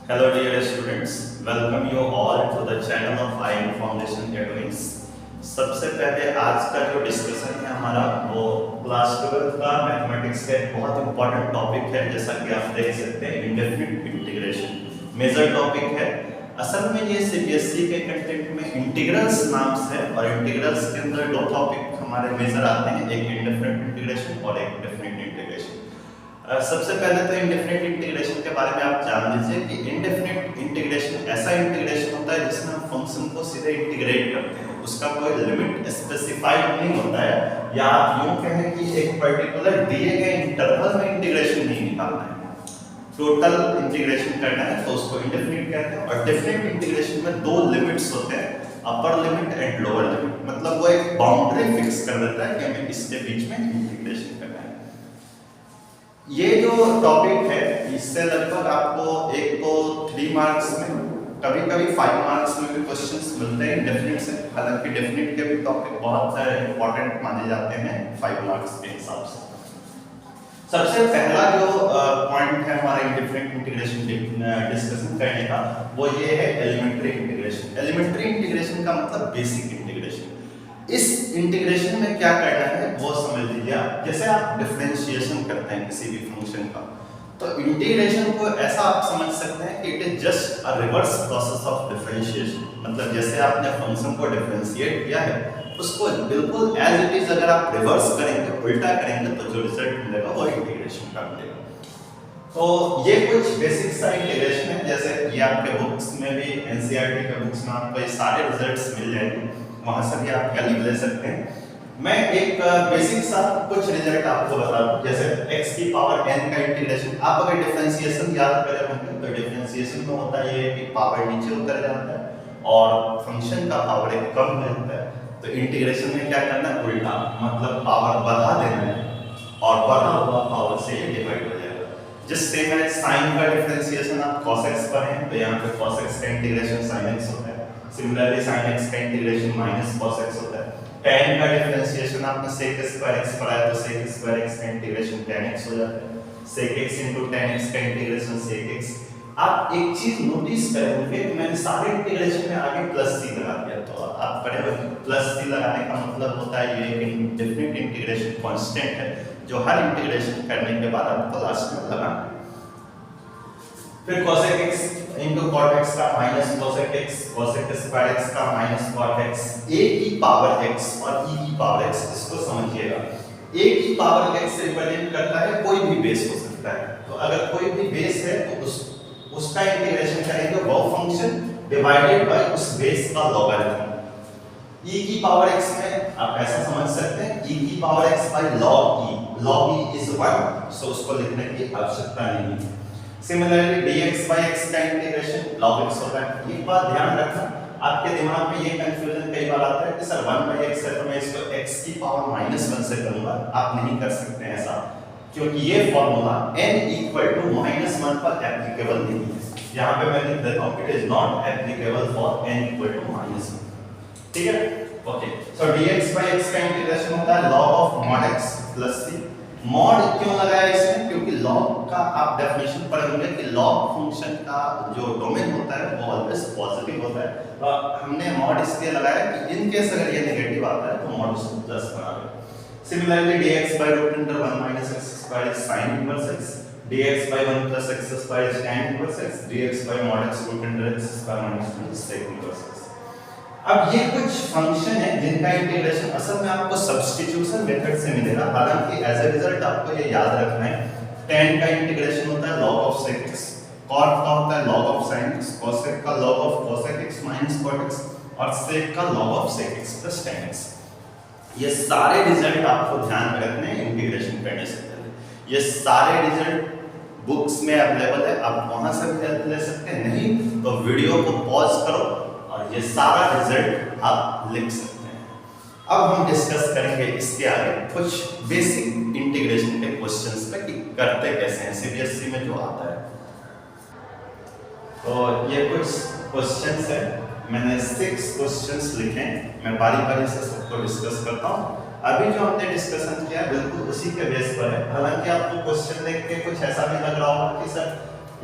Hello dear students, welcome you all to the channel of IIM Foundation Academics। सबसे पहले आज का जो डिस्कशन है हमारा वो क्लास 12 का मैथमेटिक्स का एक बहुत इंपॉर्टेंट टॉपिक है। जैसा कि आप देख सकते हैं इंडेफिनिट इंटीग्रेशन मेजर टॉपिक है। असल में ये सीबीएसई के कंटेंट में इंटीग्रल्स नाम से है और इंटीग्रल्स के अंदर दो टॉपिक हमारे मेजर आते हैं, एक इंडेफिनिट इंटीग्रेशन और एक डेफिनिट इंटीग्रेशन। सबसे पहले तो इंडेफिनिट इंटीग्रेशन के बारे में आप जान लीजिए कि इंडेफिनिट इंटीग्रेशन ऐसा इंटीग्रेशन होता है जिसमें हम फंक्शन को सीधे इंटीग्रेट करते हैं, उसका कोई लिमिट स्पेसिफाइड नहीं होता है, या आप यूं कहें कि एक पर्टिकुलर दिए गए इंटरवल में इंटीग्रेशन नहीं निकालना है, टोटल इंटीग्रेशन करना है तो उसको इंडेफिनिट कहते हैं। और डेफिनिट इंटीग्रेशन में दो लिमिट्स होते हैं, upper limit and lower limit. मतलब वो एक बाउंड्री फिक्स कर देता है कि हमें इसके बीच में इंटीग्रेशन करना है। ये जो टॉपिक है इससे लगभग आपको एक तो 3 मार्क्स में, कभी कभी 5 मार्क्स में भी क्वेश्चंस मिलते हैं डेफिनिट से। हालांकि डेफिनिट के भी टॉपिक बहुत इंपॉर्टेंट माने जाते हैं 5 मार्क्स के हिसाब से। सबसे पहला जो पॉइंट है हमारा इंडेफिनिट इंटीग्रेशन डिस्कशन करने का वो ये है एलिमेंट्री इंटीग्रेशन। एलिमेंट्री इंटीग्रेशन का मतलब बेसिक इंटीग्रेशन। इस इंटीग्रेशन में क्या करना है वो समझ लीजिए आप। जैसे आप डिफरेंशिएशन करते हैं किसी भी फंक्शन का, तो इंटीग्रेशन को ऐसा आप समझ सकते हैं कि it is just a reverse process of differentiation. मतलब जैसे आपने फंक्शन को डिफरेंशिएट किया है उसको बिल्कुल एज इट इज अगर आप रिवर्स करेंगे, उल्टा करेंगे, तो जो रिजल्ट मिलेगा वो इंटीग्रेशन का मिलेगा। तो ये कुछ बेसिक सा इंटीग्रेशन है। जैसे ये आपके बुक्स में भी, एनसीईआरटी के बुक्स में आपको ये सारे रिजल्ट्स मिल जाएंगे, वहां से भी आप हेल्प ले सकते हैं। मैं एक बेसिक सा कुछ रिजल्ट आपको बता दूं। जैसे x की पावर n का इंटीग्रेशन, आप अगर डिफरेंशिएशन याद करें होंगे तो डिफरेंशिएशन में होता है ये कि पावर नीचे उतर जाता है और फंक्शन का पावर एक कम मिलता है। तो इंटीग्रेशन में क्या करना है, उल्टा, मतलब पावर बढ़ा देना है और बढ़ा हुआ पावर से ये डिवाइड हो जाएगा। जिससे मैं साइन का डिफरेंशिएशन आप cos x पर है तो यहाँ पे cos x का इंटीग्रेशन sin x होता है। सिमिलरली sin x का इंटीग्रेशन माइनस cos x होता है। tan का डिफरेंशिएशन आपने sec स्क्वायर x पढ़ा है तो sec स्क्वायर x का इंटीग्रेशन tan x हो जाता है। sec x into tan x का इंटीग्रेशन sec x। आप एक चीज नोटिस करेंगे कि मैंने सारे इंटीग्रेशन में आगे प्लस c लगा दिया, तो आप पढ़े होंगे प्लस c लगाने का मतलब होता है ये कि डेफिनिट इंटीग्रेशन कांस्टेंट है जो हर इंटीग्रेशन करने के बाद आपको लास्ट में लगाना है। फिर cosec x into cot x का minus cosec x, cosec square x का माइनस cot x, a की पावर x और e की पावर x, इसको समझिएगा। a की पावर x से रिप्रेजेंट करता है कोई भी बेस हो सकता है, तो अगर कोई भी बेस है तो उसका इंटीग्रेशन करेंगे वो फंक्शन डिवाइडेड बाय उस बेस का लॉगरिथम। e की पावर x में आप ऐसा समझ सकते हैं e की power x by log e, log e is 1, सो उसको लिखने की आवश्यकता नहीं है। सिमिलरली dx by x का इंटीग्रेशन log x होता है। एक बात ध्यान रखना, आपके दिमाग में ये कंफ्यूजन कई बार आता है कि सर 1 by x है तो मैं इसको x की पावर -1 से करूंगा। आप नहीं कर सकते हैं ऐसा, क्योंकि ये फॉर्मूला n इक्वल टू -1 पर एप्लीकेबल नहीं है। यहाँ पे मैं लिख देता हूँ it is not applicable for n equal to -1। ठीक है, okay. So dx by x का इंटीग्रेशन होता है log of mod x plus c। Mod क्यों लगाया इसमें, क्योंकि log का आप डेफिनेशन पढ़ेंगे कि log फंक्शन का जो डोमेन होता है वो ऑलवेज पॉजिटिव होता है। तो हमने मॉड इसलिए लगाया कि इन केस अगर ये नेगेटिव आता है तो मॉड उसको प्लस बना दो। Similarly, dx by root under 1 minus x square is sin inverse x. dx by 1 plus x square is tan inverse x. dx by mod x root under x square minus 1 is sec inverse x. अब ये कुछ function है जिनका integration असल में आपको substitution method से मिलेगा। हालांकि एज ए रिजल्ट आपको ये याद रखना है, tan का इंटीग्रेशन होता है log of sec x, cot का होता है log of sin x, cosec का log of cosec x minus cot x और sec का log of sec x plus tan x। ये सारे रिजल्ट आपको ध्यान में रखने हैं इंटीग्रेशन करने से पहले। ये सारे रिजल्ट बुक्स में अवेलेबल है, आप वहां से भी हेल्प ले सकते हैं, नहीं तो वीडियो को पॉज करो और ये सारा रिजल्ट आप लिख सकते हैं। अब हम डिस्कस करेंगे इसके आगे कुछ बेसिक इंटीग्रेशन के क्वेश्चंस पे कि करते कैसे हैं, सीबीएसई में जो आता है। तो ये कुछ क्वेश्चंस है, मैंने 6 क्वेश्चंस लिखे हैं, मैं बारी-बारी से सबको डिस्कस करता हूँ। अभी जो हमने डिस्कशन किया बिल्कुल उसी के बेस पर है। हालांकि आपको क्वेश्चन देख के कुछ ऐसा भी लग रहा होगा कि सर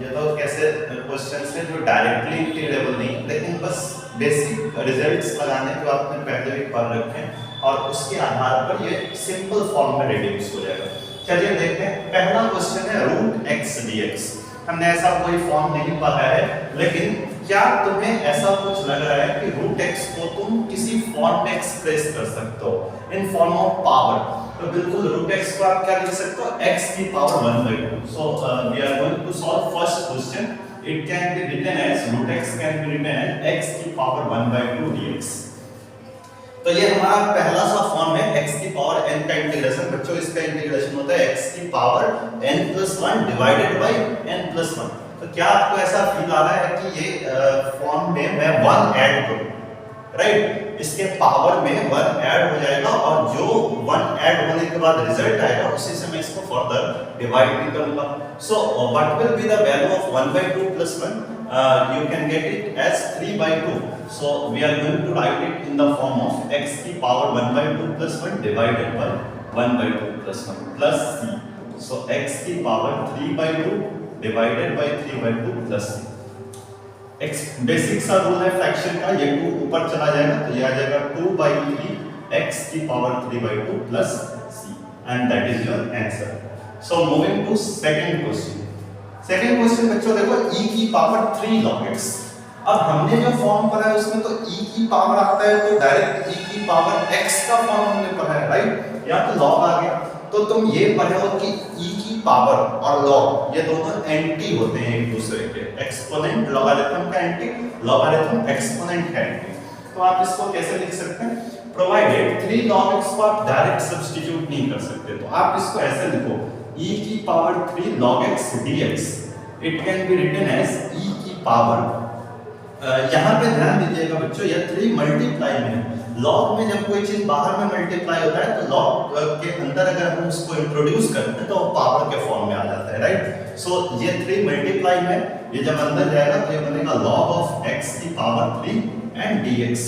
ये तो कैसे क्वेश्चन से जो डायरेक्टली इंटीग्रेबल नहीं, लेकिन बस बेसिक रिजल्ट्स लगाने जो आपने पहले भी पढ़ रखे हैं और उसके आधार पर ये सिंपल फॉर्म में रिड्यूस हो जाएगा। चलिए देखते हैं, पहला क्वेश्चन है रूट एक्स dx। हमने ऐसा कोई फॉर्म नहीं पढ़ा है, लेकिन क्या तुम्हें ऐसा कुछ लग रहा है कि रूट एक्स को तुम किसी फॉर्म में एक्सप्रेस कर सकते हो इन फॉर्म ऑफ पावर? तो बिल्कुल रूट एक्स को आप क्या लिख सकते हो, x की power 1/2। So we are going to solve first question. It can be written as root x can be written as x की पावर 1/2 dx। तो ये हमारा पहला सा फॉर्म है x की पावर n का इंटीग्रेशन। बच्चों इसका इंटीग्रेशन होता है x की power n+1 divided by n+1। तो क्या आपको ऐसा फील आ रहा है कि ये फॉर्म में मैं 1 ऐड करूं, राइट? इसके पावर में 1 ऐड हो जाएगा और जो 1 ऐड होने के बाद रिजल्ट आएगा उसी से मैं इसको फर्दर डिवाइड भी करूंगा। So what will be the value of 1/2 + 1? You can get it as 3/2. So we are going to write it in the form of x की power 1/2 + 1 divided by 1/2 + 1 plus c. So x की power 3/2 divided by 3/2 plus c. x basic सा rule है fraction का, ये 2 ऊपर चला जाएगा तो ये आ जाएगा 2/3 x की power 3/2 plus c, and that is your answer. So moving to second question. Second question बच्चों देखो, e की पावर 3 log x। अब हमने जो फॉर्म पढ़ा है उसमें तो e की पावर आता है तो डायरेक्ट e की पावर x का फॉर्म हमने पढ़ा है, राइट? या तो log आ गया। तो तुम ये पढ़े हो कि e की पावर और log ये दोनों एंटी होते हैं एक दूसरे के। एक्सपोनेंट लॉगरिथम का एंटी, लॉगरिथम एक्सपोनेंट का एंटी। तो आप इसको कैसे लिख सकते हैं? प्रोवाइडेड 3 log x को आप डायरेक्ट सब्स्टिट्यूट नहीं कर सकते, तो आप इसको ऐसे लिखो, e की power 3 log x dx। It can be written as e की पावर, यहाँ पे ध्यान दीजिएगा बच्चों, ये 3 मल्टीप्लाई में, log में जब कोई चीज बाहर में मल्टीप्लाई होता है तो log के अंदर अगर हम उसको इंट्रोड्यूस करते हैं तो वो पावर के फॉर्म में आ जाता है, राइट? सो ये 3 मल्टीप्लाई में, ये जब अंदर जाएगा तो ये बनेगा log of x की पावर 3 and dx।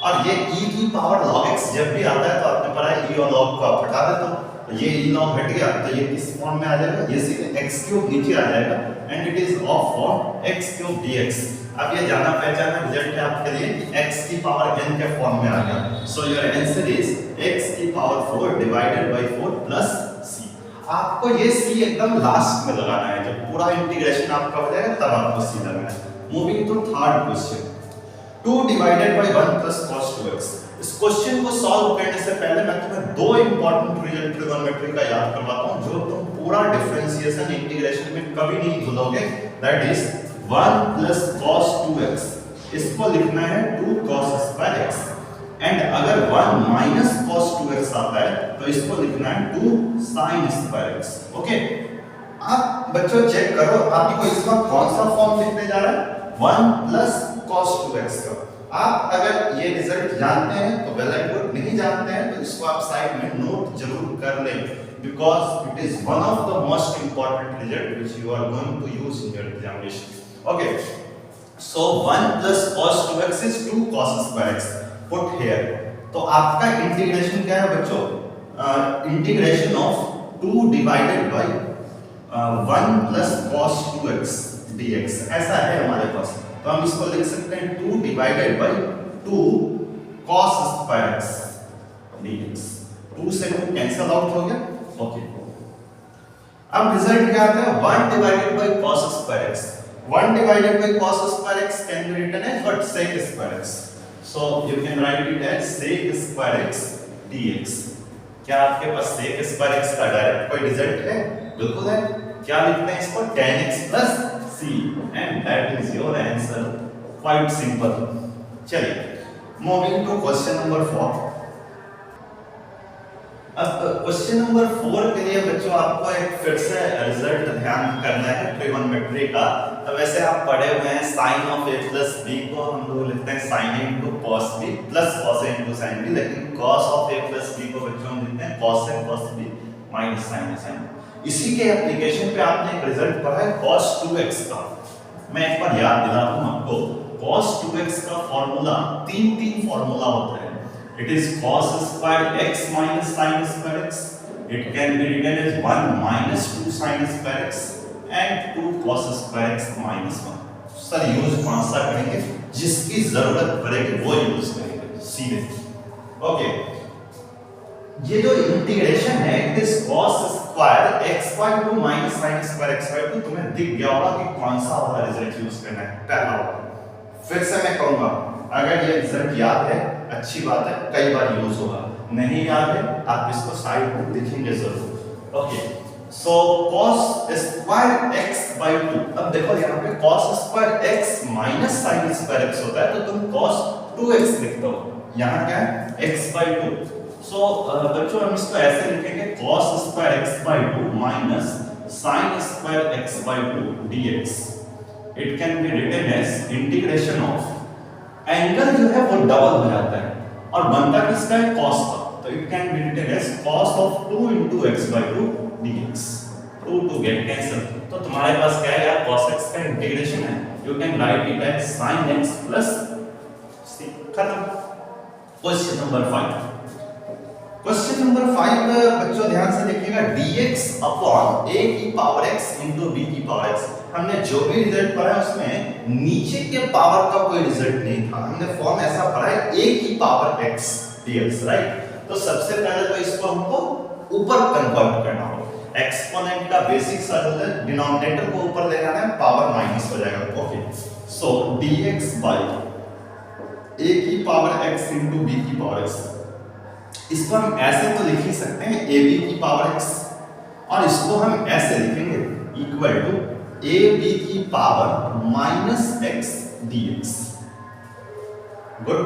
और ये e की पावर log x जब भी आता है तो आपने पढ़ा है e और log को आप हटा देते हो, ये e log हट गया तो ये किस फॉर्म में आ जाएगा, ये सीधे x³ नीचे आ जाएगा and it is of form x³ dx। अब ये जाना पहचाना रिजल्ट है आपके लिए कि x की पावर n के फॉर्म में आ गया। So your answer is x की power 4 divided by 4 plus c। आपको ये c एकदम लास्ट में लगाना है, जब पूरा इंटीग्रेशन आपका हो जाएगा तब आपको c लगाना है। Moving to third question, 2 divided by 1 plus cos 2x। इस क्वेश्चन को सॉल्व करने से पहले मैं तुम्हें दो इंपॉर्टेंट रिजल्ट ट्रिगोनोमेट्री का याद करवाता हूं जो तुम पूरा डिफरेंशिएशन इंटीग्रेशन में कभी नहीं भूलोगे। That is 1 plus cos 2x, इसको लिखना है 2 cos स्क्वायर x, एंड अगर 1 माइनस cos 2x आता है तो इसको लिखना है 2 sin स्क्वायर x। ओके, आप बच्चों चेक करो आपको इसका कौन सा फॉर्म लिखने जा रहा है, 1 प्लस cos 2x का। आप अगर ये रिजल्ट जानते हैं तो वेल एंड गुड, नहीं जानते हैं तो इसको आप साइड में नोट जरूर कर लें, because it is one of the most important result which you are going to use in your examination. Okay, so 1 plus cos 2x is 2 cos square x put here. तो आपका integration क्या है बच्चों, integration of 2 divided by 1 plus cos 2x dx ऐसा है हमारे पास। तो हम इसको लिख सकते हैं 2 divided bye 2 cos square x dx। 2 से 2 कैंसिल आउट हो गया। ओके, अब रिजल्ट क्या आता है, 1 divided by cos square x। 1 divided by cos square x can be written as what, sec square x. So you can write it as sec square x dx। क्या आपके पास sec square x का direct कोई result है? बिल्कुल है। क्या लिखते हैं इसको, tan x plus c, and that is your answer। quite simple। चलिए moving to question number 4। अब क्वेश्चन नंबर 4 के लिए बच्चों आपको एक फिर से रिजल्ट ध्यान करना है ट्रिगोनोमेट्री का। तो वैसे आप पढ़े हुए हैं sin of a plus b को हम लोग लिखते हैं sin a into cos b plus cos a into sin b, लेकिन cos of a plus b को बच्चों हम लिखते हैं cos a cos b minus sin a sin b। इसी के एप्लीकेशन पे आपने एक रिजल्ट पढ़ा है cos 2x का। मैं एक बार याद दिला दूं आपको, cos 2x का फार्मूला तीन फार्मूला होता है। It is cos square x minus sin square x. It can be written as 1 minus 2 sin square x, and 2 cos square x minus 1। Sir use कौन सा करेंगे, जिसकी जरूरत पड़ेगी वो यूज करेंगे सीधे। ओके, ये जो इंटीग्रेशन है it is cos square x by 2 minus sin square x by 2, तुम्हें दिख गया होगा कि कौन सा वाला रिजल्ट यूज करना है, पहला वाला। फिर से मैं कहूंगा, अगर ये रिजल्ट याद है अच्छी बात है, कई बार यूज होगा, नहीं याद है आप इसको साइड में लिखेंगे जरूर। Okay, so cos square x by 2, अब देखो यहाँ पे cos square x minus sin square x होता है तो तुम cos 2x लिखते हो, यहाँ क्या है x बाय 2। सो बच्चों हम इसको ऐसे लिखेंगे cos square x by 2 minus sin square x by 2 dx। It can be written as integration of, angle जो है वो डबल हो जाता है और बनता किसका है, cos का, तो it can be written as cos of 2 into x by 2 dx। 2 get cancel, तो तुम्हारे पास क्या है यार, cos x का इंटीग्रेशन है, you can write it as sin x plus c, खत्म। क्वेश्चन नंबर 5, क्वेश्चन नंबर 5 बच्चों ध्यान से देखिएगा, dx अपॉन a की पावर x into b की पावर x। हमने जो भी रिजल्ट पढ़ा है उसमें नीचे के पावर का कोई रिजल्ट नहीं था, हमने फॉर्म ऐसा पढ़ा है a की पावर x dx, राइट। तो सबसे पहले तो इसको हमको ऊपर कन्वर्ट करना होगा, एक्सपोनेंट का बेसिक सर्कल है, डिनोमिनेटर को ऊपर ले जाना है, पावर माइनस हो जाएगा। Okay, so dx by a की पावर x into b की पावर x, इसको हम ऐसे तो लिख ही सकते हैं ab की पावर x, और इसको हम ऐसे लिखेंगे इक्वल टू ab की power minus x dx। Good,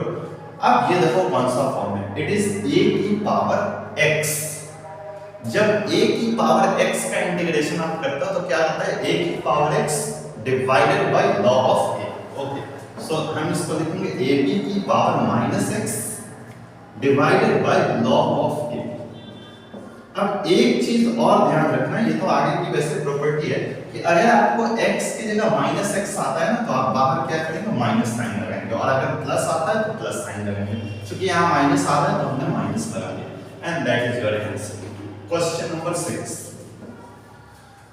अब ये देखो कौन सा फॉर्म है, इट इज a की पावर x। जब a की पावर x का इंटीग्रेशन आप करते हो तो क्या होता है, a की power x divided by log of a। Okay, so हम इसको लिखेंगे ab की power minus x divided by log of a। अब एक चीज और ध्यान रखना, ये तो आगे की वैसे प्रॉपर्टी है कि अगर आपको x की जगह माइनस x आता है ना तो आप बाहर क्या करेंगे, माइनस साइन लगाएंगे, और अगर प्लस आता है तो प्लस साइन लगाएंगे, क्योंकि यहाँ माइनस आ रहा है तो हमने माइनस लगा दिया, and that is your answer. Question number 6,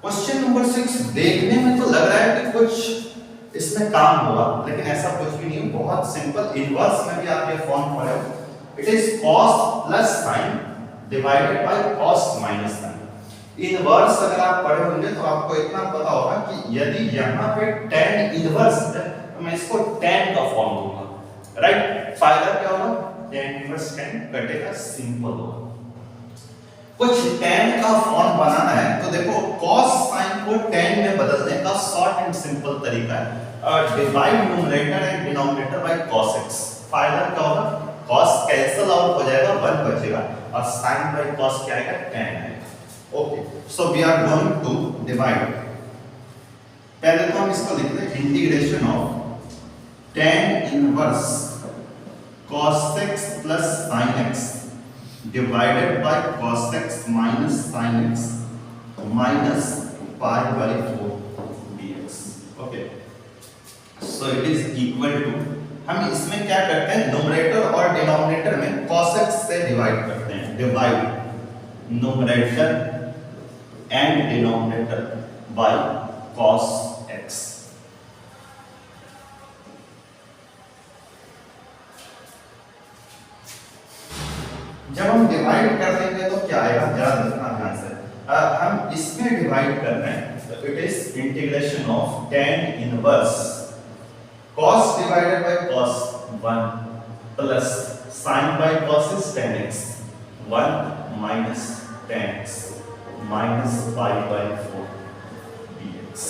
question number 6 देखने में तो लग रहा है कि कुछ इसमें काम होगा, लेकिन ऐसा कुछ भी नहीं, बहुत सिंपल। इनवर्स में भी आप ये फॉर्म पढ़े हो, it is cos plus sin divided by cos minus sin। Inverse अगर आप पढ़े होंगे तो आपको इतना पता होगा कि यदि यहाँ पे tan इनवर्स है तो मैं इसको tan का फॉर्म दूंगा, राइट। फायदा क्या होगा, tan इनवर्स tan कटेगा, सिंपल होगा। कुछ tan का फॉर्म बनाना है तो देखो cos sin को tan में बदलने का शॉर्ट एंड सिंपल तरीका है, divide numerator and denominator by cos x। फायदा क्या होगा, cos कैंसिल आउट हो जाएगा, 1 बचेगा, और sin बाय cos क्या आएगा, tan है। Okay, so we are going to divide, पहले तो हम इसको लिखते हैं integration of tan inverse cos x plus sin x divided by cos x minus sin x minus pi by 4 dx। Okay, so it is equal to, हम इसमें क्या करते हैं, न्यूमरेटर और डिनोमिनेटर में cos x से डिवाइड करते हैं, divide numerator and denominator by cos x। जब हम डिवाइड कर देंगे तो क्या आएगा, जरा देखना ध्यान से, हम इसमें डिवाइड कर रहे हैं तो it is integration of tan inverse cos divided by cos 1 plus sin by cos is tan x, 1 minus tan x minus pi by 4 dx।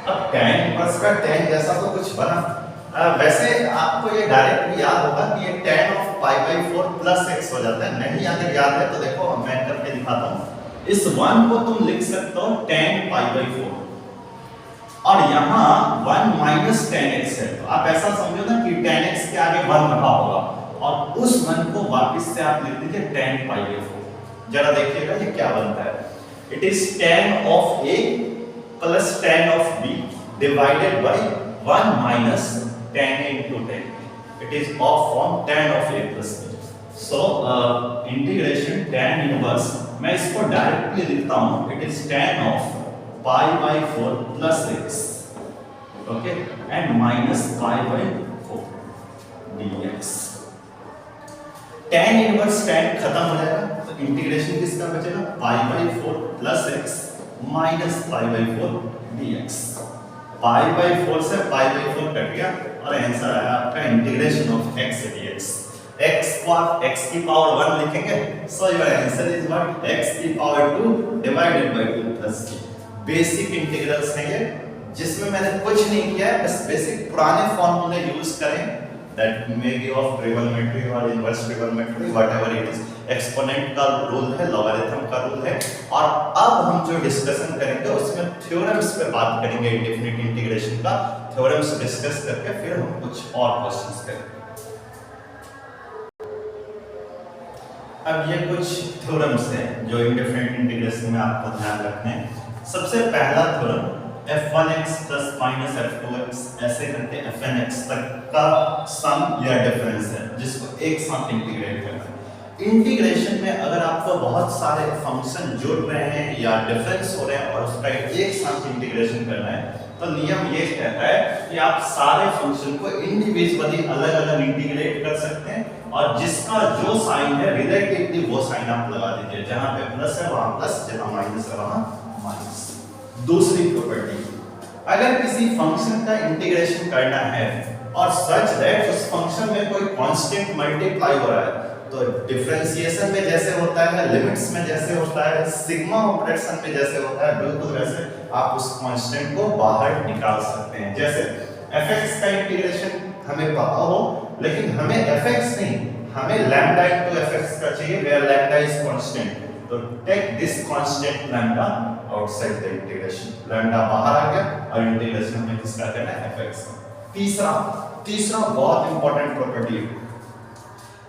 अब tan इनवर्स का tan जैसा तो कुछ बना, वैसे आपको ये डायरेक्ट याद होगा कि ये tan of pi by 4 plus x हो जाता है, नहीं अगर याद है तो देखो मैं करके दिखाता हूँ। इस 1 को तुम लिख सकते हो tan pi by 4, और यहाँ 1 माइनस tan x है, तो आप ऐसा समझो ना कि tan x के आगे 1 रखा होगा, और उस 1 को वापस से आप लिख दीजिए tan pi by 4। जरा देखिएगा ये क्या बनता है, it is tan of a plus tan of b divided by 1 minus tan a into tan, it is of form tan of a plus b। So integration tan inverse, मैं इसको directly लिखता हूँ, it is tan of pi by 4 plus x, okay, and minus pi by 4 dx। tan inverse tan खत्म हो जाएगा, तो integration किसका बचेगा, pi by 4 plus x minus pi by 4 dx। Pi by 4 से पाई बाई 4 कट गया और answer आया आपका integration of x dx। x को आप x की पावर 1 लिखेंगे, so your answer is what, x की power 2 divided bye 2 plus c। Basic integrals हैं ये, जिसमें मैंने कुछ नहीं किया है, बस बेसिक पुराने फॉर्मूले यूज करें, that may be of trigonometry और inverse trigonometry, whatever it is. Exponent का रूल है, लॉगरिथम का रूल है, और अब हम जो डिस्कशन करेंगे उसमें थ्योरम्स पे बात करेंगे, इंडेफिनिट इंटीग्रेशन का थ्योरम्स डिस्कस करके फिर हम कुछ और क्वेश्चंस करेंगे। अब ये कुछ थ्योरम्स हैं जो इंडेफिनिट इंटीग्रेशन में आपको ध्यान रखने हैं। सबसे पहला theorem f1x plus minus f2x ऐसे करके fnx तक का सम या डिफरेंस है, जिसको एक साथ इंटीग्रेट करना है। इंटीग्रेशन में अगर आपको बहुत सारे फंक्शन जुड़ रहे हैं या डिफरेंस हो रहे हैं और उसका एक साथ इंटीग्रेशन करना है, तो नियम ये कहता है कि आप सारे फंक्शन को इंडिविजुअली अलग अलग इंटीग्रेट कर सकते हैं, और जिसका जो साइन है रिलेटिवली वो साइन आप लगा दीजिए, जहां पे प्लस है वहां प्लस, जहां माइनस है वहां माइनस। दूसरी प्रॉपर्टी, अगर किसी फंक्शन का इंटीग्रेशन करना है और सच दैट उस फंक्शन में कोई कांस्टेंट मल्टीप्लाई हो रहा है, तो डिफरेंशिएशन में जैसे होता है, लिमिट्स में जैसे होता है, सिग्मा ऑपरेशन में जैसे होता है, बिल्कुल वैसे आप उस कांस्टेंट को बाहर निकाल सकते हैं। जैसे fx का इंटीग्रेशन हमें पता हो, लेकिन हमें fx नहीं, हमें लैम्डा इनटू fx का चाहिए, वेयर लैम्डा इज कांस्टेंट, तो take this constant lambda outside the integration. Lambda बाहर आ गया और इंटीग्रेशन में किसका करना है, fx। तीसरा बहुत इंपॉर्टेंट प्रॉपर्टी है,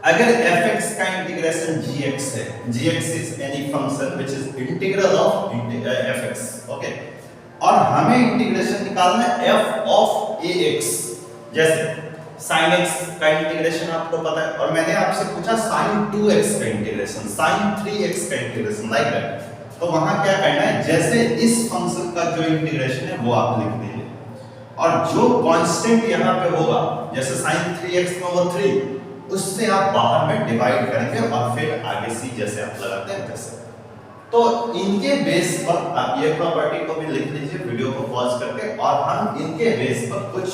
अगर fx का इंटीग्रेशन gx है, gx is any function which is integral of fx, okay, और हमें इंटीग्रेशन निकालना है f ऑफ ax। जैसे sin x का इंटीग्रेशन आपको पता है, और मैंने आपसे पूछा sin 2x का इंटीग्रेशन, sin 3x का इंटीग्रेशन, लाइक दैट। तो वहां क्या करना है, जैसे इस फंक्शन का जो इंटीग्रेशन है वो आप लिख दीजिए, और जो कांस्टेंट यहां पे होगा, जैसे sin 3x में वो 3, उससे आप बाहर में डिवाइड करेंगे और फिर आगे सी जैसे आप लगाते हैं वैसे। तो इनके बेस पर आप ये प्रॉपर्टी को भी लिख लीजिए वीडियो को पॉज करके, और हम इनके बेस पर कुछ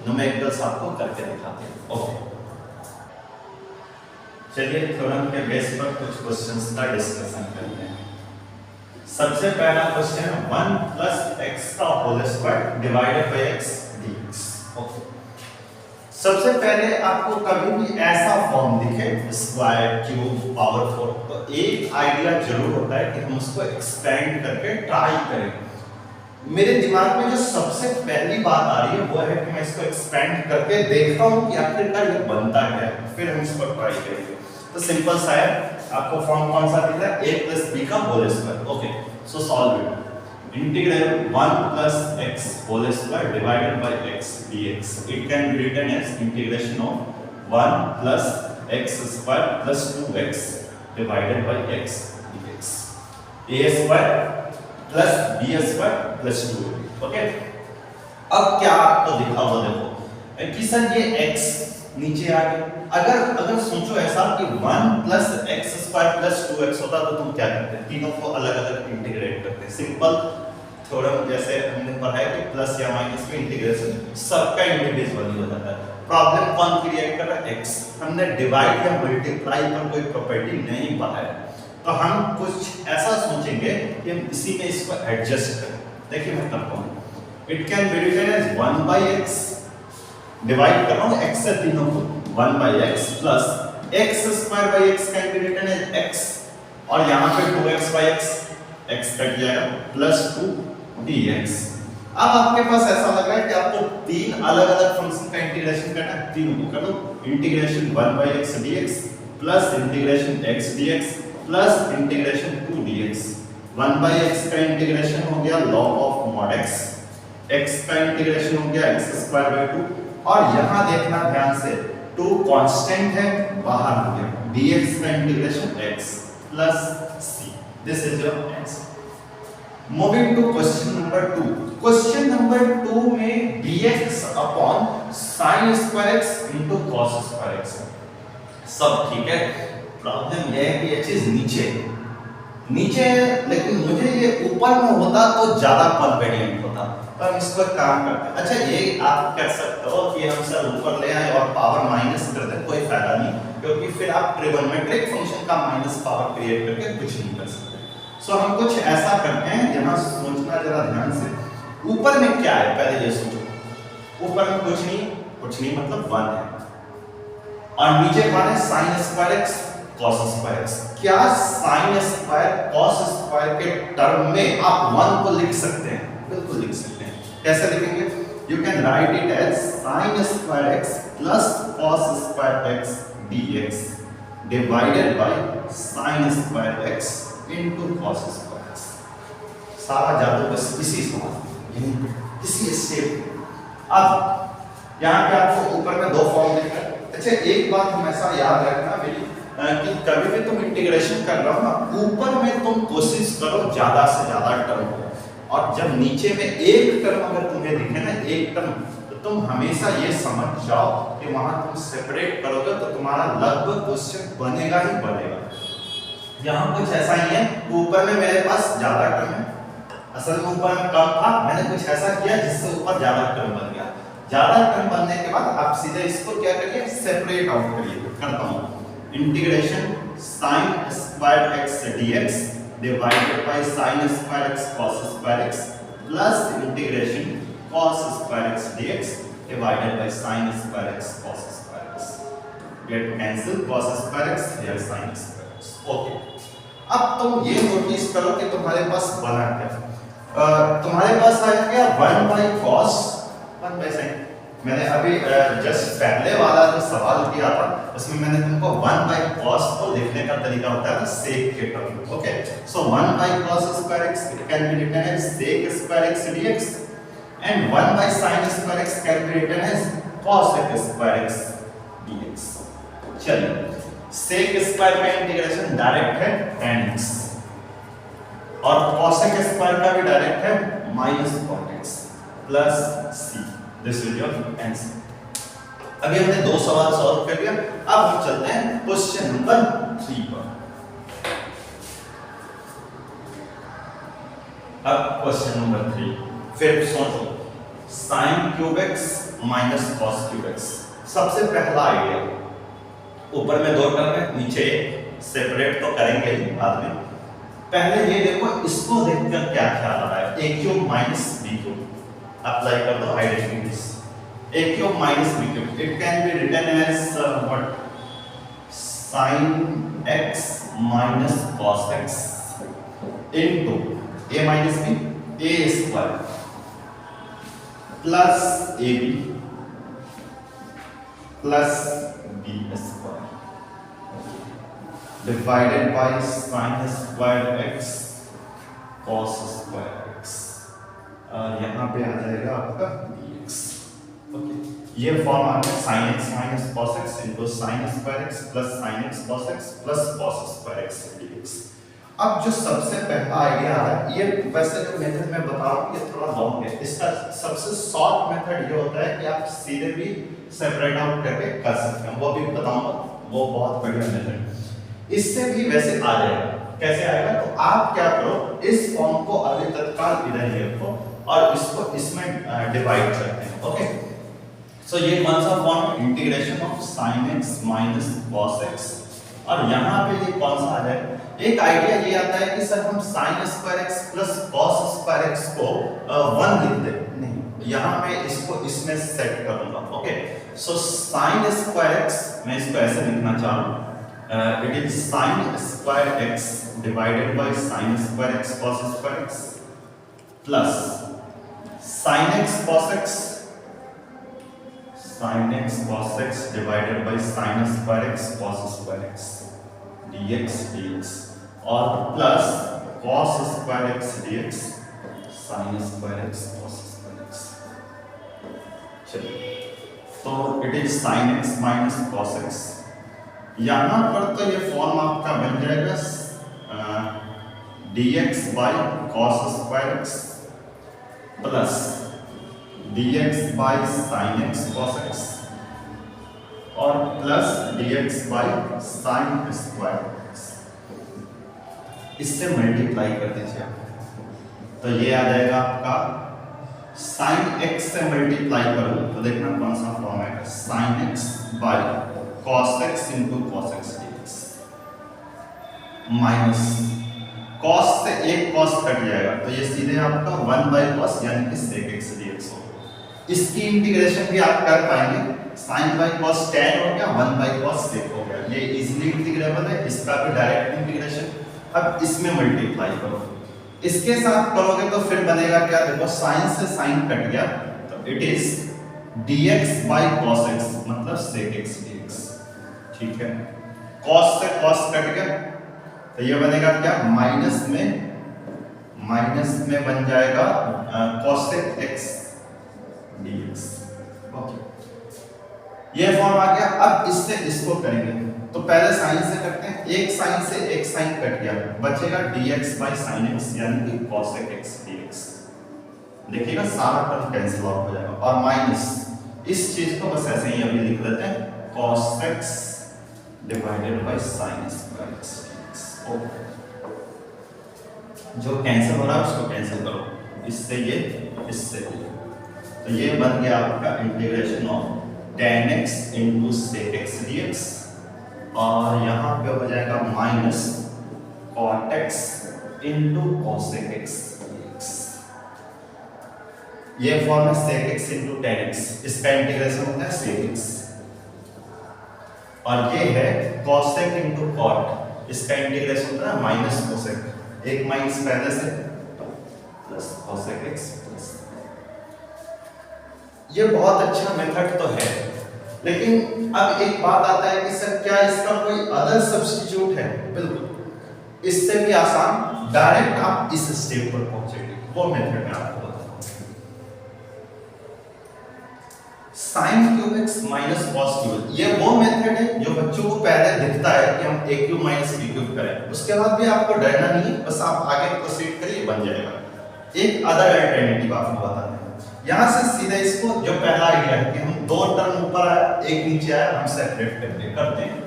न्यूमेरिकल्स आपको करके दिखाते हैं। ओके, चलिए थ्योरम के बेस पर कुछ क्वेश्चंस का डिस्कशन करते हैं। सबसे पहला क्वेश्चन है 1 प्लस x का whole square divided by x dx। Okay, सबसे पहले आपको कभी भी ऐसा फॉर्म दिखे स्क्वायर, क्यूब, पावर 4, तो एक आइडिया जरूर होता है कि हम उसको एक्सपेंड करके ट्राई करें। मेरे दिमाग में जो सबसे पहली बात आ रही है वो है कि मैं इसको एक्सपेंड करके देखता हूं कि आखिरकार ये बनता क्या है, फिर हम इसको ट्राई करेंगे। तो सिंपल सा है, आपको फॉर्म कौन सा दिख रहा है, a प्लस b का whole square. Okay, so solve it. Integral 1 plus x whole square divided by x dx. It can be written as integration of 1 plus x square plus 2x divided by x dx. a square plus b square plus 2ab. Okay? अब क्या आपको दिखा वो देखो कि sir ये x नीचे आ गया। अगर सोचो ऐसा कि 1 plus x square plus 2x होता तो तुम क्या करते, तीनों को अलग अलग इंटीग्रेट करते। सिंपल थ्योरम जैसे हमने पढ़ा है कि प्लस या माइनस में इंटीग्रेशन सबका इंडिविजुअली हो जाता है। प्रॉब्लम कौन क्रिएट कर रहा है, x। हमने डिवाइड या मल्टीप्लाई पर कोई प्रॉपर्टी नहीं पढ़ा है, तो हम कुछ ऐसा सोचेंगे कि हम इसी में इसको एडजस्ट करें। देखिए मैं करता हूँ, it can be written as 1 by x, divide कर रहा हूँ x से तीनों को, 1 by x plus x square by x can be written as x, और यहाँ पे 2x by x कट जाएगा, प्लस 2 dx। अब आपके पास ऐसा लग रहा है कि आपको तीन अलग अलग फंक्शन का इंटीग्रेशन करना है, तीनों को कर लो। Integration 1 by x dx plus integration x dx plus integration 2 dx। 1 by x का इंटीग्रेशन हो गया log of mod x, x का इंटीग्रेशन हो गया x स्क्वायर बाय 2, और यहां देखना ध्यान से 2 कांस्टेंट है बाहर हो गया, dx का integration x plus c। This is your answer. Moving to question number 2। Question number 2 में dx upon sin square x into cos square x सब ठीक है। प्रॉब्लम ये है कि ये चीज नीचे है, लेकिन मुझे ये ऊपर में होता तो ज्यादा कन्वीनियंट होता। तो हम इस पर काम करते हैं। अच्छा, ये आप कर सकते हो कि हम सर ऊपर ले आए और पावर माइनस कर दें, कोई फायदा नहीं, क्योंकि फिर आप ट्रिगोनोमेट्रिक फंक्शन का माइनस पावर क्रिएट करके कुछ नहीं कर सकते। सो हम कुछ ऐसा करते हैं, यहाँ सोचना जरा ध्यान से। ऊपर में क्या है पहले ये सोचो। ऊपर में कुछ नहीं मतलब 1 है, और नीचे कौन है? sin square x cos square x। क्या sin स्क्वायर cos स्क्वायर के टर्म में आप 1 को लिख सकते हैं? बिल्कुल लिख सकते हैं। कैसे लिखेंगे? You can write it as sin square x plus cos square x dx divided by sin square x into cos square x। सारा जादू बस इसी इसी स्टेप। अब यहाँ पे आपको ऊपर में 2 फॉर्म दिख रहा है। अच्छा, एक बात हमेशा याद रखना मेरी कि कभी भी तुम इंटीग्रेशन कर रहे हो ना, ऊपर में तुम कोशिश करो ज्यादा से ज्यादा टर्म हो, और जब नीचे में एक टर्म अगर तुम्हें दिखे ना, एक टर्म, तो तुम हमेशा ये समझ जाओ कि वहां तुम सेपरेट करोगे तो तुम्हारा लगभग क्वेश्चन बनेगा ही बनेगा। यहाँ कुछ ऐसा ही है, ऊपर में मेरे पास ज्यादा टर्म है, असल में ऊपर में कम था, मैंने कुछ ऐसा किया जिससे ऊपर ज्यादा टर्म बन गया। ज्यादा टर्म बनने के बाद आप सीधे इसको क्या करिए? सेपरेट आउट करिए। करता हूं, integration sin square x dx divided by sin square x cos square x plus integration cos square x dx divided by sin square x cos square x। Get cancel cos square x here sin square x। Okay, अब तुम ये notice करो कि तुम्हारे पास बना क्या? तुम्हारे पास आया क्या? 1 by cos 1 by sin। मैंने अभी जस्ट पहले वाला जो सवाल किया था उसमें मैंने तुमको 1 by cos को लिखने का तरीका होता है sec के term. Okay, so 1 by cos square x can be written as sec square x dx and 1 by sin square x can be written as cos square x dx। चलिए, sec square का integration direct है tan x, और cosec square का भी direct है minus cot x plus c। This is your answer. अभी हमने 2 सवाल सॉल्व कर लिया। अब हम चलते हैं क्वेश्चन नंबर 3 पर। अब क्वेश्चन नंबर 3, फिर सोचो, sin cube x minus cos cube x। सबसे पहला आइडिया, ऊपर में 2 टर्म है, नीचे सेपरेट तो करेंगे ही बाद में। पहले ये देखो, इसको देखकर क्या ख्याल आ रहा है? a cube minus b cube apply कर दो identities. a cube minus b cube, it can be written as what? sin x minus cos x into a minus b a square plus ab plus b square divided by sin square x cos square x। यहाँ पे आ जाएगा आपका dx। Okay, ये form आ गया sin x minus cos x into sin square x plus sin x cos x plus cos square x dx। अब जो सबसे पहला आइडिया है, ये वैसे जो मेथड मैं बता रहा हूँ ये थोड़ा लॉन्ग है। इसका सबसे शॉर्ट मेथड ये होता है कि आप सीधे भी सेपरेट आउट करके कर सकते हैं, वो भी बताऊंगा, वो बहुत बढ़िया मेथड। इससे भी वैसे आ जाएगा। कैसे आएगा? तो आप क्या करो, इस फॉर्म को अभी तत्काल इधर ही रखो और इसको इसमें डिवाइड करते हैं। ओके, सो ये कौन सा form? Integration of sin x minus cos x, और यहाँ पे ये कौन सा आ जाएगा? एक आइडिया ये आता है कि सर हम sin square x plus cos square x को 1 लिख दे। नहीं, यहाँ मैं इसको इसमें सेट करूंगा। ओके, सो sin स्क्वायर x मैं इसको ऐसे लिखना चाह रहा हूँ, it is sin square x divided by sin square x cos square x plus sin x cos x divided by sin square x cos square x dx और plus cos square x dx sin square x cos square x। चलिए, तो it is sin x minus cos x। यहाँ पर तो ये form आपका बन जाएगा dx by cos square x plus dx by sin x cos x और plus dx by sin square x, इससे मल्टीप्लाई कर दीजिए तो ये आ जाएगा आपका sin x से मल्टीप्लाई करो तो देखना कौन सा फॉर्म आएगा, sin x by cos x into cos x dx minus cos से एक cos कट जाएगा तो ये सीधे आपका 1 बाई cos यानी कि sec x dx होगा। इसकी इंटीग्रेशन भी आप कर पाएंगे, sin बाई cos tan हो गया, 1 बाई cos sec हो गया, ये इजीली इंटीग्रेबल है, इसका भी डायरेक्ट इंटीग्रेशन। अब इसमें मल्टीप्लाई करो, इसके साथ करोगे तो फिर बनेगा क्या, देखो sin से sin कट गया तो it is dx by cos x मतलब sec x dx, ठीक है। cos से cos कट गया तो ये बनेगा क्या, माइनस में बन जाएगा cosec x dx, ओके ये फॉर्म आ गया। अब इससे इसको करेंगे तो पहले साइन से करते हैं, एक साइन से एक साइन कट गया, बचेगा dx बाई sin x यानी कि cosec x dx, देखिएगा सारा टर्म कैंसिल आउट हो जाएगा और माइनस इस चीज को बस ऐसे ही अभी लिख लेते हैं cos x divided by sin square x dx, okay जो कैंसिल हो रहा है उसको कैंसिल करो, इससे ये इससे ये, तो ये बन गया आपका integration of tan x into sec x dx और यहाँ पे हो जाएगा minus cot x into cosec x dx, ये फॉर्म है sec x into tan x, इसका इंटीग्रेशन होता है sec x और ये है cosec इंटू cot, इसका इंटीग्रेशन होता है माइनस cosec, एक माइनस पहले से प्लस cosec x प्लस। ये बहुत अच्छा मेथड तो है, लेकिन अब एक बात आता है कि सर क्या इसका कोई अदर सब्स्टिट्यूट है, बिल्कुल इससे भी आसान, डायरेक्ट आप इस स्टेप पर पहुंचेंगे, वो मेथड मैं आपको बताता हूं। sin cube x minus cos cube, ये वो मेथड है जो बच्चों को पहले दिखता है कि हम a cube minus b cube करें, उसके बाद भी आपको डरना नहीं है, बस आप आगे प्रोसीड करिए बन जाएगा। एक अदर अल्टरनेटिव आपको बताते हैं, यहां से सीधे इसको जो पहला आइडिया है कि हम दो टर्म ऊपर आया एक नीचे आया, हम सेपरेट करते हैं,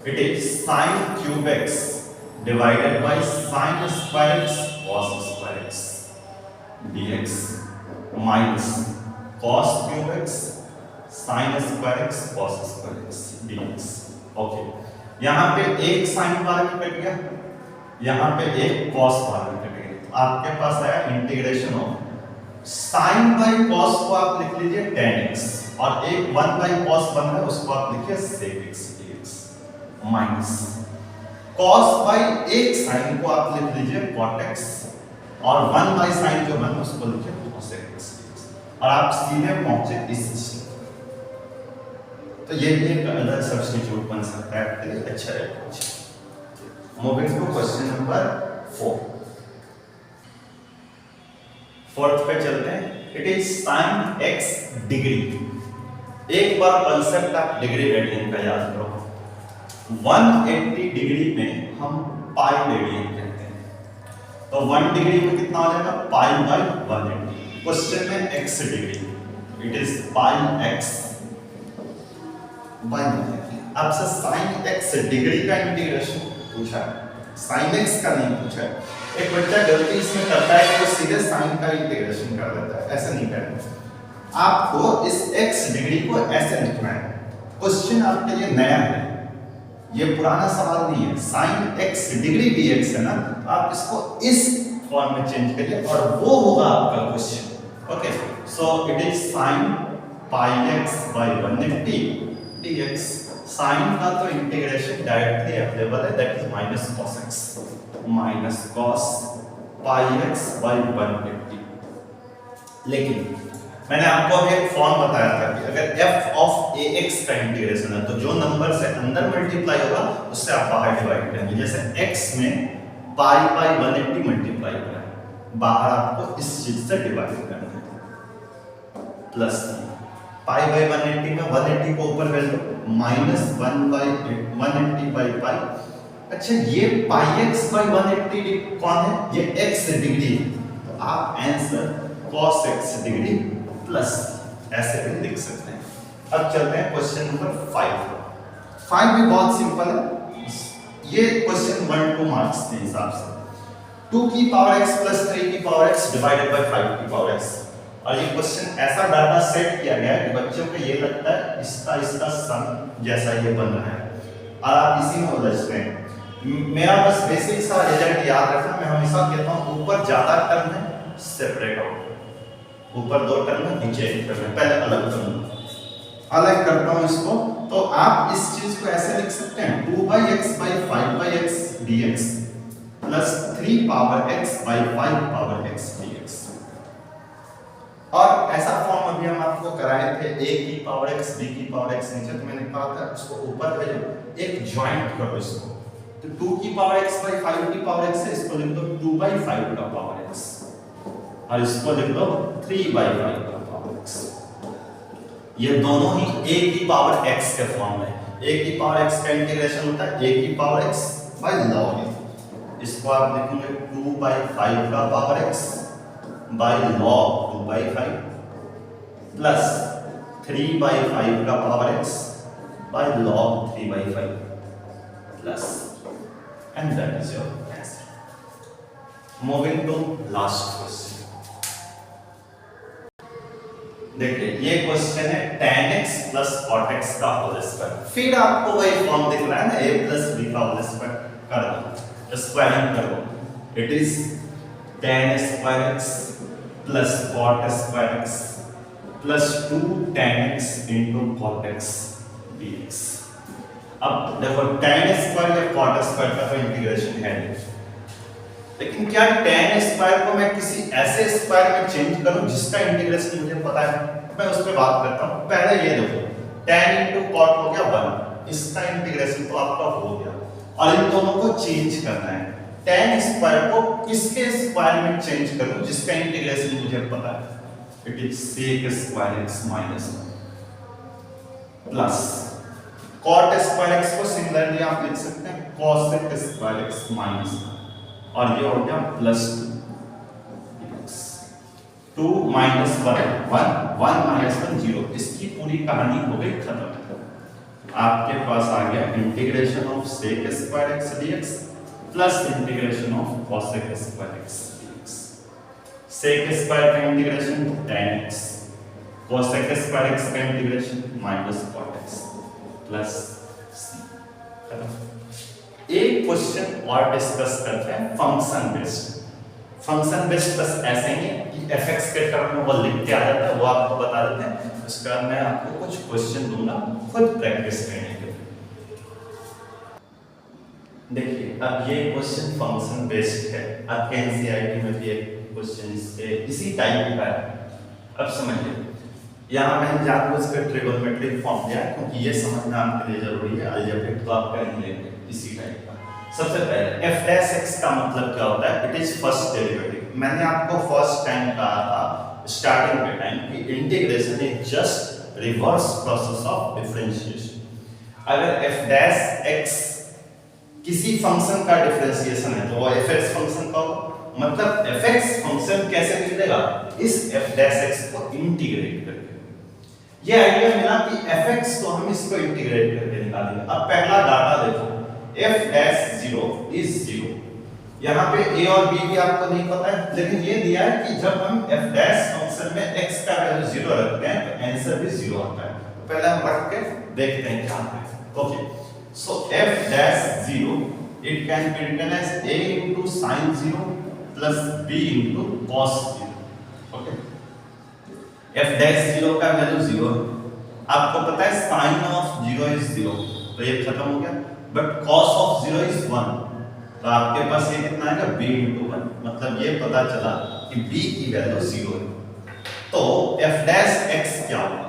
it is sin cube x divided by sin square x cos square x dx minus cos cube x sin square x cos square x dx, okay यहां पे एक sin बार कट गया, यहां पे एक cos बार कट गया, तो आपके पास आया integration of sin by cos को आप लिख लीजिए tan x और एक 1 बाई cos बन रहा है उसको आप लिखिए sec x dx minus cos by एक sin को आप लिख लीजिए cot x और 1 बाई sin जो बन उसको लिखिए cosec x dx और आप सीधे पहुंचे इस स्टेप, तो ये भी एक अदर सब्स्टिट्यूट बन सकता है, अच्छा है। Moving to question number 4, fourth पे चलते हैं, it is sin x degree. एक बार कांसेप्ट आप डिग्री रेडियन का याद करो, 180 डिग्री में हम पाई रेडियन कहते हैं, तो 1 डिग्री में कितना आ जाएगा पाई बाई 180, क्वेश्चन में x degree, it is pi x by 180। आपसे sin x डिग्री का इंटीग्रेशन पूछा है, sin x का नहीं पूछा है। एक बच्चा गलती इसमें करता है कि वो सीधे साइन का इंटीग्रेशन कर देता है, ऐसा नहीं करना, आपको इस x डिग्री को ऐसे लिखना है, क्वेश्चन आपके लिए नया है, ये पुराना सवाल नहीं है, sin x डिग्री dx है ना, तो आप इसको इस फॉर्म में चेंज करिए और वो होगा आपका question, okay. So it is sin pi x by 180 dx, sine का तो इंटीग्रेशन डायरेक्टली अवेलेबल है, that is minus cos x minus cos pi x by 180। लेकिन मैंने आपको अभी एक फॉर्म बताया था कि अगर f of ax का इंटीग्रेशन है तो जो नंबर से अंदर मल्टीप्लाई होगा उससे आप बाहर डिवाइड करेंगे, जैसे x में pi by 180 मल्टीप्लाई हो रहा है, बाहर आपको इस चीज से डिवाइड करना है, प्लस pi by 180 में 180 को ऊपर भेज दो, माइनस 180 by pi। अच्छा ये pi x by 180 कौन है, ये x डिग्री है, आप answer cos x degree plus ऐसे भी लिख सकते हैं। अब चलते हैं क्वेश्चन नंबर 5 भी बहुत सिंपल है। ये क्वेश्चन 1-2 मार्क्स के हिसाब से 2 की पावर x प्लस 3 की पावर x डिवाइडेड बाय 5 की पावर x। और ये क्वेश्चन ऐसा डाटा सेट किया गया है कि बच्चों को ये लगता है इसका सम जैसा ये बन रहा है और आप इसी में उलझ रहे हैं। मेरा बस बेसिक सा रिजल्ट याद रखना, मैं हमेशा कहता हूँ ऊपर ज्यादा टर्म है सेपरेट आउट, ऊपर 2 टर्म है नीचे 1 टर्म है, पहले अलग करूंगा, अलग करता हूँ इसको। तो आप इस चीज को ऐसे लिख सकते हैं 2/x by 5/x dx plus 3 power x by 5 power x dx। और ऐसा फॉर्म अभी हम आपको कराए थे a की पावर x b की पावर x नीचे, तो मैंने कहा था उसको ऊपर भेजो, एक ज्वाइंट करो इसको। तो 2 की पावर x by 5 की पावर x है, इसको लिख दो 2/5 का पावर x और इसको लिख दो 3/5 का पावर x। ये दोनों ही a की पावर x के फॉर्म में। a की पावर x का इंटीग्रेशन होता है a की power x by log a। इसको आप लिखेंगे 2/5 का power x by log 2/5 plus 3/5 का power x by log 3/5 plus, and that is your answer. Moving to last question. देखिए ये क्वेश्चन है tan x plus cot x का होल स्क्वायर। फिर आपको वही फॉर्म दिख रहा है ना, a plus b का होल स्क्वायर कर दो, स्क्वायरिंग कर दो। It is tan square x plus cot square x plus 2 tan x into cot x dx। अब देखो tan स्क्वायर या cot स्क्वायर का तो इंटीग्रेशन है, लेकिन क्या tan स्क्वायर को मैं किसी ऐसे स्क्वायर में चेंज करूं जिसका इंटीग्रेशन मुझे पता है, मैं उस पर बात करता हूं। पहले ये देखो tan into cot हो गया 1, इसका इंटीग्रेशन तो आपका हो गया, और इन दोनों को चेंज करना है। tan स्क्वायर को किसके स्क्वायर में चेंज करूं जिसका इंटीग्रेशन मुझे पता है, it is sec square x minus 1 plus cot square x को सिमिलरली आप लिख सकते हैं cosec स्क्वायर x minus 1, और ये हो गया प्लस 2 minus 1 1 minus 1 0। इसकी पूरी कहानी हो गई खत्म। आपके पास आ गया integration of sec square x dx plus integration of cosec square x dx। sec square का integration tan x, cosec square x का integration minus cot x plus c। एक क्वेश्चन और डिस्कस करते हैं फंक्शन बेस्ड। फंक्शन बेस्ड बस ऐसे ही कि fx के टर्म में वो लिख के आ जाता है, वो आपको बता देते हैं। उसके बाद मैं आपको कुछ क्वेश्चन दूंगा खुद प्रैक्टिस करने के लिए। देखिए अब ये क्वेश्चन फंक्शन बेस्ड है, आपके एनसीईआरटी में भी एक क्वेश्चन इसी टाइप का है। अब समझिए, यहाँ मैंने जानबूझकर ट्रिगोनोमेट्रिक फॉर्म दिया क्योंकि ये समझना आपके लिए जरूरी है। अलजेब्रिक तो आप कर ही लेंगे इसी टाइप का। सबसे पहले f डैश x का मतलब क्या होता है, इट इज फर्स्ट डेरिवेटिव। मैंने आपको फर्स्ट टाइम कहा था स्टार्टिंग के टाइम कि integration is just reverse process of differentiation. अगर f डैश x किसी फंक्शन का डिफरेंशिएशन है तो वो fx फंक्शन का होगा। मतलब fx फंक्शन कैसे निकलेगा, इस f डैश x को इंटीग्रेट करके। ये आइडिया मिला कि fx को हम इसको इंटीग्रेट करके निकालेंगे। अब पहला डाटा देखो, f डैश 0 इज 0। यहाँ पे a और b भी आपको नहीं पता है, लेकिन ये दिया है कि जब हम f डैश फंक्शन में x का वैल्यू 0 रखते हैं तो आंसर भी 0 आता है। तो पहले हम रख के देखते हैं क्या आता है। Okay, so f dash 0 it can be written as a into sin 0 plus b into cos 0। Okay, f dash 0 का वैल्यू 0 है। आपको पता है sin ऑफ 0 इज 0, तो ये खत्म हो गया। बट cos ऑफ 0 इज 1, तो आपके पास ये कितना आएगा b into 1। मतलब ये पता चला कि b की वैल्यू 0 है। तो f डैश x क्या होगा,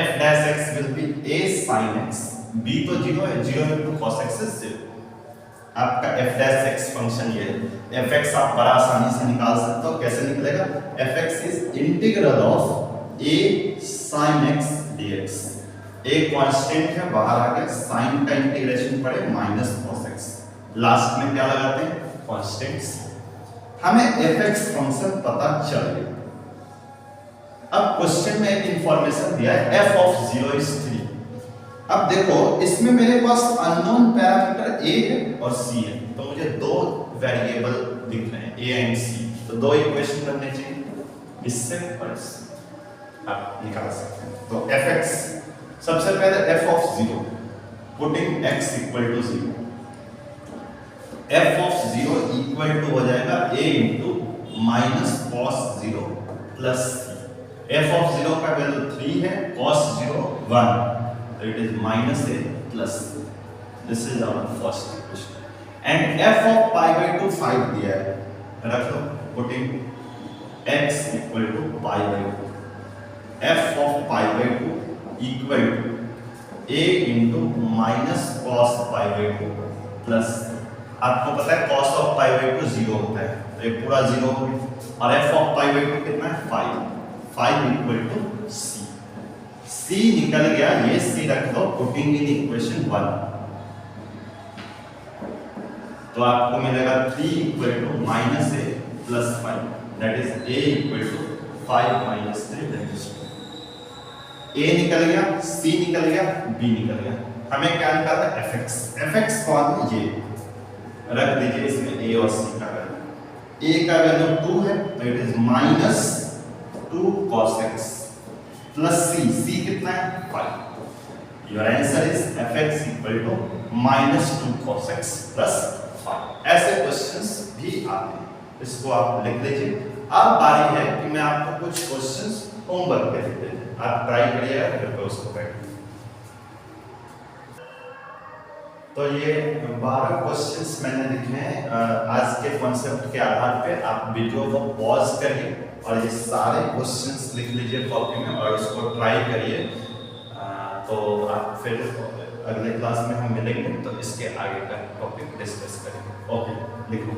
f dash x will be a sin x। b तो 0 है, 0 into cos x इज 0। आपका f डैश x फंक्शन ये है। fx आप बड़ा आसानी से निकाल सकते हो। कैसे निकलेगा, fx is integral of a sin x dx। एक कांस्टेंट है, बाहर आ गया, साइन का इंटीग्रेशन पड़े माइनस cos x। लास्ट में क्या लगाते हैं, कांस्टेंट्स। हमें fx फंक्शन पता चल गया। अब क्वेश्चन में एक इंफॉर्मेशन दिया है f ऑफ 0 इज 3। अब देखो इसमें मेरे पास अननोन पैरामीटर a है और c है, तो मुझे दो वेरिएबल दिख रहे हैं a एंड c, तो दो इक्वेशन बनने चाहिए, इससे और इससे आप निकाल सकते हैं। तो fx सबसे पहले f of 0 putting x equal to 0, f of 0 equal to हो जाएगा a into minus cos 0 plus f of 0 का वैल्यू 3 है, cos 0 1, so it is minus a plus c. This is our first equation. And f of pi by 2 5 दिया है, रख लो, putting x equal to pi by 2. f of pi by 2 equal to a into minus cos pi by 2 plus, आपको पता है cos of pi by 2 0 होता है, तो ये पूरा 0 हो गया, और f of pi by 2 कितना है 5 इक्वल टू c, c निकल गया, ये c रख दो, पुटिंग इन इक्वेशन 1, तो आपको मिलेगा 3 equal to minus a plus 5, that is a equal to 5 minus 3, that is 2। a निकल गया, c निकल गया, b निकल गया, हमें क्या निकालना है fx। fx कौन है, ये रख दीजिए इसमें a और c का वैल्यू, a का वैल्यू 2 है, तो it is minus 2 cos x plus c कितना है 5, your answer is fx equal to minus 2 cos x plus 5। ऐसे क्वेश्चंस भी आते हैं, इसको आप लिख लीजिए। अब बारी है कि मैं आपको कुछ क्वेश्चंस होमवर्क पे लिख देते हैं, आप ट्राई करिएगा, फिर उसको बैठिए। तो ये 12 क्वेश्चंस मैंने लिखे हैं आज के कॉन्सेप्ट के आधार पे। आप वीडियो को पॉज करिए और ये सारे क्वेश्चंस लिख लीजिए कॉपी में और इसको ट्राई करिए, तो आप फिर अगले क्लास में हम मिलेंगे तो इसके आगे का टॉपिक डिस्कस करेंगे। ओके, लिखो।